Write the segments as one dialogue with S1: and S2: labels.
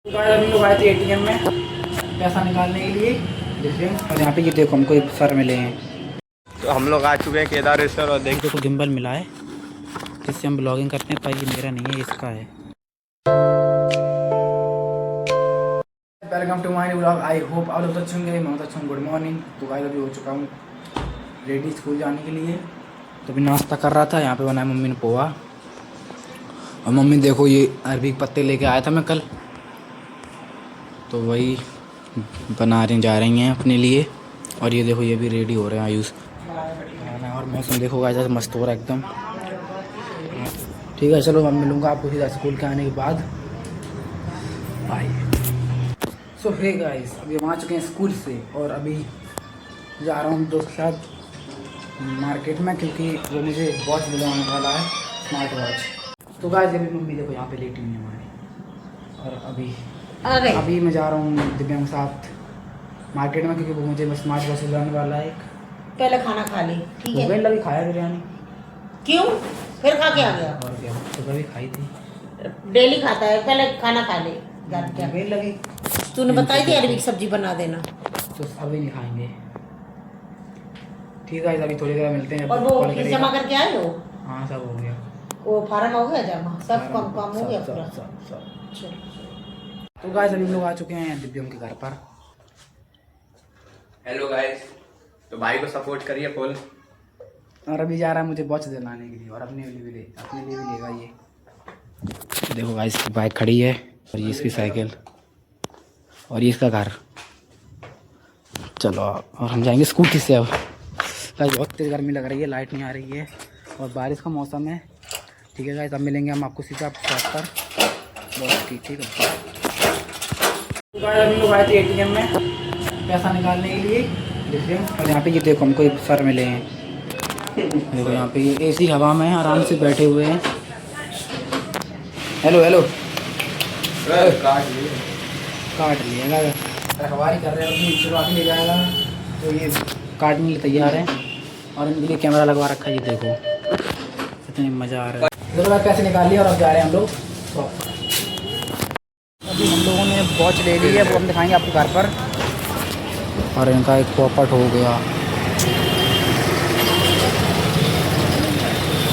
S1: अभी लोग आए थे एटीएम में पैसा निकालने के लिए देखिए, और यहाँ पे ये देखो हमको सर मिले हैं।
S2: तो हम लोग आ चुके हैं केदारेश्वर और
S1: देखो गिम्बल मिला है जिससे हम ब्लॉगिंग करते हैं, पर ये मेरा नहीं है, इसका है। Welcome to my blog. I hope आप लोग अच्छे होंगे, मैं अच्छा हूँ। Good morning. तो गाइस अभी हो चुका हूँ रेडी स्कूल जाने के लिए। तो अभी नाश्ता कर रहा था, यहाँ पे बनाया मम्मी ने पोहा, और मम्मी देखो ये अरबी के पत्ते लेके आया था मैं कल, तो वही बना रहे जा रही हैं अपने लिए। और ये देखो ये भी रेडी हो रहे हैं आयुष। और मौसम देखो गाइस मस्त हो रहा है एकदम। ठीक है चलो, मैं मिलूँगा आपको सीधा स्कूल के आने के बाद। बाय। सो हे गाइस, अभी हम आ चुके हैं स्कूल से और अभी जा रहा हूँ दोस्त के साथ मार्केट में, क्योंकि वो मुझे वॉच दिलवाने वाला है, स्मार्ट वॉच। तो गाइस अभी मम्मी देखो यहाँ पे लेटी हुई है हमारी, और अभी मैं जा रहा हूँ दिव्यांग के साथ मार्केट में, क्योंकि वो मुझे बस स्मार्ट वॉच दिलवाने वाला है।
S3: पहले खाना खा ली, ठीक है?
S1: लगी खाया बिरयानी।
S3: क्यों? फिर खा के आ गया?
S1: और क्या, सुबह भी खाई थी।
S3: डेली खाता है, पहले खाना खा ले। क्या
S1: भूख लगी।
S3: तूने बताई थी अरबी की सब्जी बना देना।
S1: तो अभी नहीं खाएंगे, ठीक है? अभी थोड़ी देर मिलते हैं।
S3: और वो फीस जमा करके आए हो?
S1: हाँ सब हो गया,
S3: वो फार्म हो गया जमा, सब काम हो गया पूरा।
S1: तो गाइस अभी लोग आ चुके हैं दिव्यम के घर पर।
S2: हेलो गाइस, तो भाई को सपोर्ट करिए फुल।
S1: और अभी जा रहा है मुझे वॉच दिलाने के लिए, और अपने लिए भी लेगा ये। देखो गाइस की बाइक खड़ी है, और ये इसकी साइकिल, और ये इसका घर। चलो और हम जाएंगे स्कूटी से। अब गाइस बहुत तेज़ गर्मी लग रही है, लाइट नहीं आ रही है, और बारिश का मौसम है। ठीक है गाइस, अब मिलेंगे हम आपको सीधा शॉप पर। बहुत ठीक है। तो गाइस अभी लोग आए थे एटीएम में पैसा निकालने के लिए देखिए, और यहाँ पे ये देखो हमको सर मिले हैं। देखो यहाँ पे ये एसी हवा में आराम से बैठे हुए हैं। हेलो हेलो, काट लिएगा, रखवारी कर रहे हैं, अपनी चुरा के ले जाएगा, तो ये काटने के लिए तैयार है। और इनके लिए कैमरा लगवा रखा है, ये देखो कितनी मज़ा आ रहा है। दो बार पैसे निकाल लिए और अब जा रहे हैं हम लोग शॉप पर। अभी हम लोगों ने वॉच ले ली है, वो हम दिखाएंगे आपको घर पर। और इनका एक पॉपट हो गया,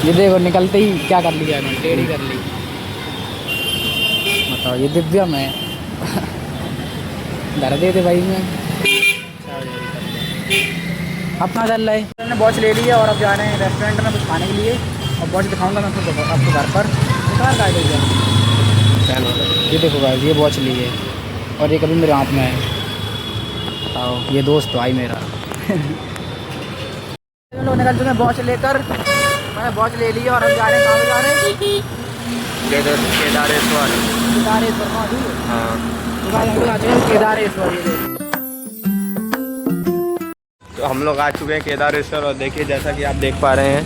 S1: ये देखो निकलते ही क्या कर लिया इन्होंने, टेढ़ी कर ली। बताओ ये दिव्यम है। डर गए थे भाई में। अब कहाँ चल रहा है? हमने वॉच ले ली है और अब जा रहे हैं रेस्टोरेंट में कुछ खाने के लिए, और वॉच दिखाऊंगा मैं आपको घर पर। कहाँ गाइड हो गया, ये देखो गाइस ये वॉच ली है, और ये कभी मेरे हाथ में है। आओ ये दोस्त भाई मेरा। हम लोग निकल चुके हैं वॉच लेकर। मैंने वॉच ले ली है और हम जा रहे हैं, कहाँ जा रहे हैं?
S2: केदारेश्वर। हाँ
S1: तो भाई हम लोग आ चुके हैं केदारेश्वर।
S2: तो हम लोग आ चुके हैं केदारेश्वर, और देखिए जैसा कि आप देख पा रहे हैं,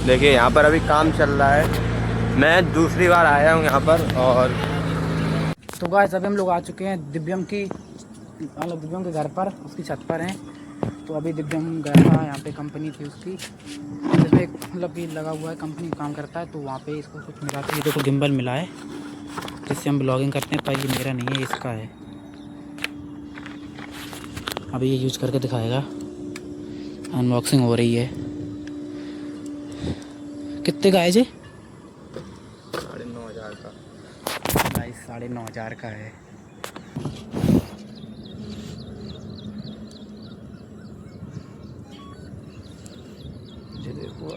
S2: देखिए यहाँ पर अभी काम चल रहा है। मैं दूसरी बार आया हूँ यहाँ पर। और
S1: तो गाइस अभी हम लोग आ चुके हैं दिव्यम के घर पर, उसकी छत पर हैं। तो अभी दिव्यम गया था, यहाँ पे कंपनी थी उसकी, जिसमें एक मतलब कि लगा हुआ है, कंपनी काम करता है, तो वहाँ पे इसको कुछ मिला था। ये देखो गिम्बल मिला है जिससे हम ब्लॉगिंग करते हैं, पर ये मेरा नहीं है, इसका है। अभी ये यूज़ करके दिखाएगा, अनबॉक्सिंग हो रही है। कितने का है जी?
S2: 9,500 का।
S1: भाई 9,500 का है। देखो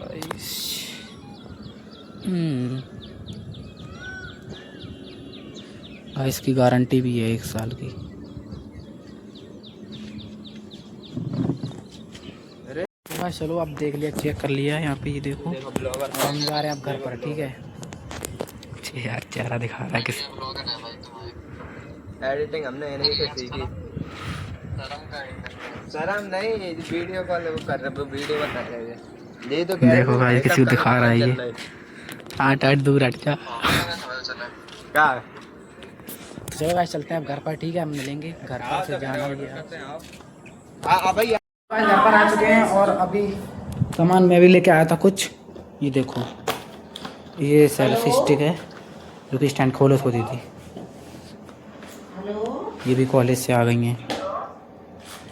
S1: इसकी गारंटी भी है 1 साल की। चलो आप देख लिया, चेक कर लिया है यहाँ पे, ये देखो। हम जा रहे हैं अब घर पर, ठीक है? यार चेहरा दिखा रहा है किस
S2: एडिटिंग हमने इन्हीं से सीखी। शर्म नहीं, वीडियो कॉल वो कर रहे, वीडियो बता रहे हैं। ये तो
S1: देखो भाई किसी को दिखा रहा है ये। 8 दूर हट जा।
S2: क्या?
S1: चलो भाई चलते हैं अब घर पर, ठीक है? हम मिलेंगे घर पर से जाना है। घर पर आ चुके हैं, और अभी सामान मैं भी लेके आया था कुछ। ये देखो ये सेल्फी स्टिक है, जो कि स्टैंड खोलो उसको दी थी।
S3: हेलो
S1: ये भी कॉलेज से आ गई हैं।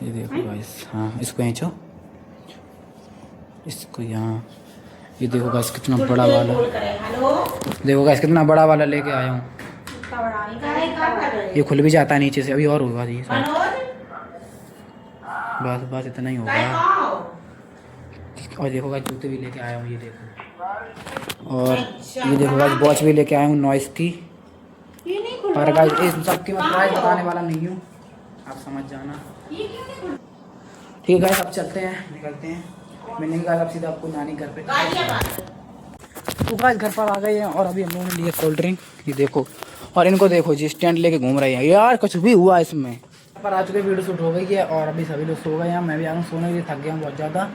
S1: ये देखो गाइस, हाँ इसको खींचो, इसको यहाँ। ये देखो गाइस कितना बड़ा वाला,
S3: कॉल करे। हेलो
S1: देखो गाइस कितना बड़ा वाला लेके आया हूँ।
S3: क्या कर रहे
S1: ये खुल भी जाता है नीचे से, अभी और होगा ये शायद।
S3: मनोज
S1: बस बस इतना ही होगा।
S3: कहाँ?
S1: और देखो गाइस जूते भी लेके आया हूँ, ये देखो। और ये देखो गाइस वॉच भी लेके आया हूँ नॉइस की।
S3: ये नहीं खुल
S1: पर गाइस इस सबकी मैं प्राइस बताने वाला नहीं हूँ, आप समझ जाना।
S3: ये क्यों नहीं खुल
S1: ठीक है गाइस, अब चलते हैं, निकलते हैं। मैंने कहा अब सीधा आपको नानी घर पे। तो गाइस घर पर आ गए हैं और अभी हम लोगों ने लिया कोल्ड ड्रिंक, ये देखो। और इनको देखो जी स्टैंड लेके घूम रहे हैं यार, कुछ भी हुआ इसमें। पर आ चुके, वीडियो शूट हो गई है और अभी सभी लोग सो गए हैं। मैं भी आ रहा हूँ सोने के लिए, थक गया हूँ बहुत ज़्यादा।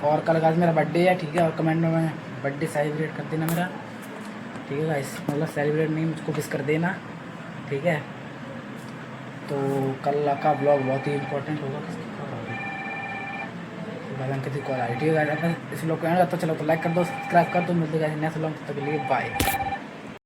S1: और कल गाइस मेरा बर्थडे है, ठीक है। और कमेंट में बर्थडे सेलिब्रेट कर देना मेरा, ठीक है गाइस। मतलब सेलिब्रेट नहीं, मुझको विश कर देना, ठीक है। तो कल का ब्लॉग बहुत ही इंपॉर्टेंट होगा। भगवान किसी कॉल आ रही, ठीक है गाइस। इस लोग को एंड करता चलो, तो लाइक कर दो, सब्सक्राइब कर दो। मिलते हैं नेक्स्ट ब्लॉग, तब तक के लिए बाय।